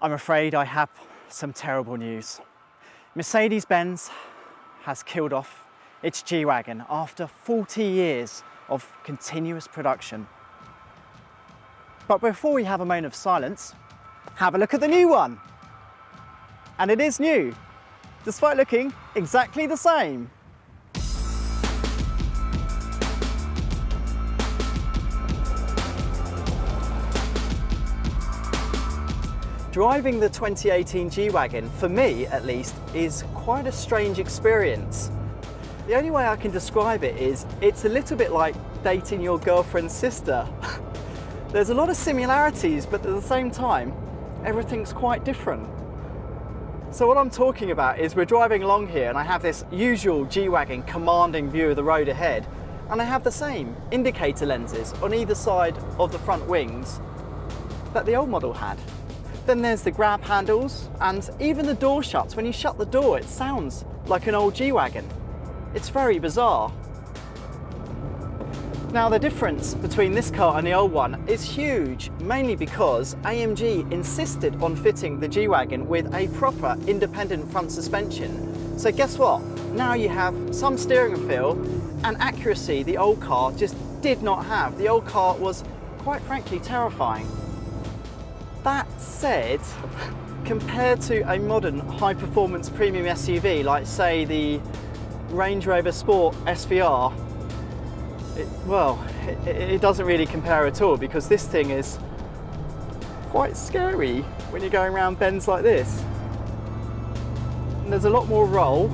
I'm afraid I have some terrible news. Mercedes-Benz has killed off its G-Wagon after 40 years of continuous production. But before we have a moment of silence, have a look at the new one. And it is new, despite looking exactly the same. Driving the 2018 G-Wagon, for me at least, is quite a strange experience. The only way I can describe it is, it's a little bit like dating your girlfriend's sister. There's a lot of similarities, but at the same time, everything's quite different. So what I'm talking about is we're driving along here and I have this usual G-Wagon commanding view of the road ahead, and I have the same indicator lenses on either side of the front wings that the old model had. Then there's the grab handles, and even the door shuts. When you shut the door, it sounds like an old G-Wagon. It's very bizarre. Now, the difference between this car and the old one is huge, mainly because AMG insisted on fitting the G-Wagon with a proper independent front suspension. So guess what? Now you have some steering feel and accuracy the old car just did not have. The old car was, quite frankly, terrifying. That said, compared to a modern high-performance premium SUV like, say, the Range Rover Sport SVR, it doesn't really compare at all, because this thing is quite scary when you're going around bends like this. And there's a lot more roll,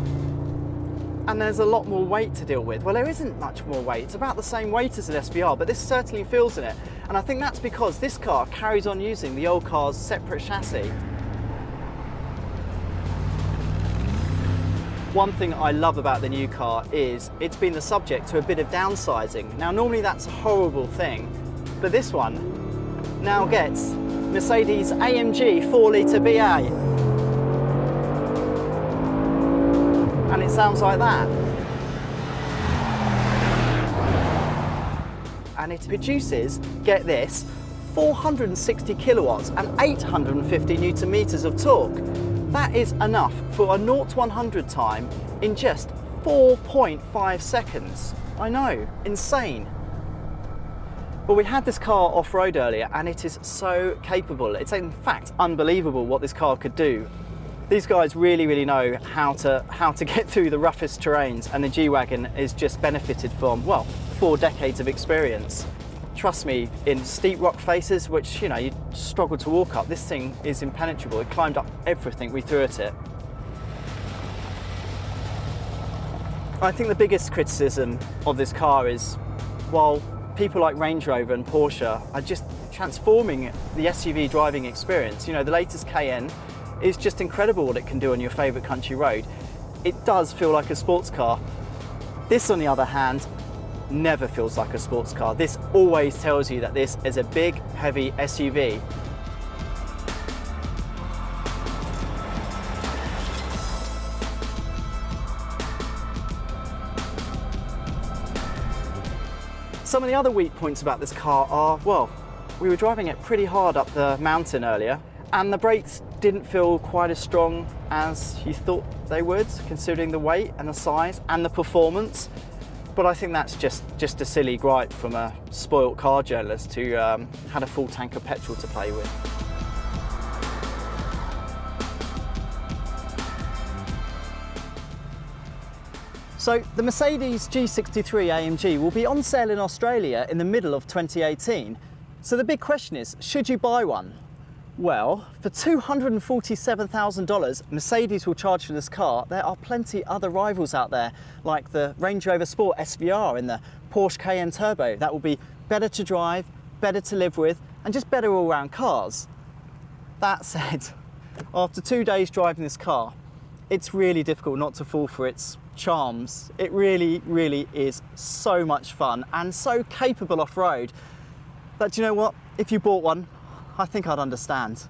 and there's a lot more weight to deal with. Well, there isn't much more weight. It's about the same weight as an SVR, but this certainly feels in it. And I think that's because this car carries on using the old car's separate chassis. One thing I love about the new car is it's been the subject to a bit of downsizing. Now, normally that's a horrible thing, but this one now gets Mercedes AMG 4-litre V8. And it sounds like that. And it produces, get this, 460 kilowatts and 850 newton meters of torque. That is enough for a 0 to 100 time in just 4.5 seconds. I know, insane. Well, we had this car off-road earlier, and it is so capable. It's in fact unbelievable what this car could do. These guys really know how to get through the roughest terrains, and the G-Wagon is just benefited from, well, 4 decades of experience. Trust me, in steep rock faces, which, you know, you struggle to walk up, this thing is impenetrable. It climbed up everything we threw at it. I think the biggest criticism of this car is, while people like Range Rover and Porsche are just transforming the SUV driving experience, you know, the latest Cayenne is just incredible what it can do on your favourite country road. It does feel like a sports car. This, on the other hand, never feels like a sports car. This always tells you that this is a big, heavy SUV. Some of the other weak points about this car are, well, we were driving it pretty hard up the mountain earlier, and the brakes didn't feel quite as strong as you thought they would, considering the weight and the size and the performance. But I think that's just a silly gripe from a spoilt car journalist who had a full tank of petrol to play with. So the Mercedes G63 AMG will be on sale in Australia in the middle of 2018. So the big question is, should you buy one? Well, for $247,000 Mercedes will charge for this car. There are plenty other rivals out there, like the Range Rover Sport SVR and the Porsche Cayenne Turbo, that will be better to drive, better to live with, and just better all-round cars. That said, after 2 days driving this car, it's really difficult not to fall for its charms. It really is so much fun and so capable off-road that, you know what, if you bought one, I think I'd understand.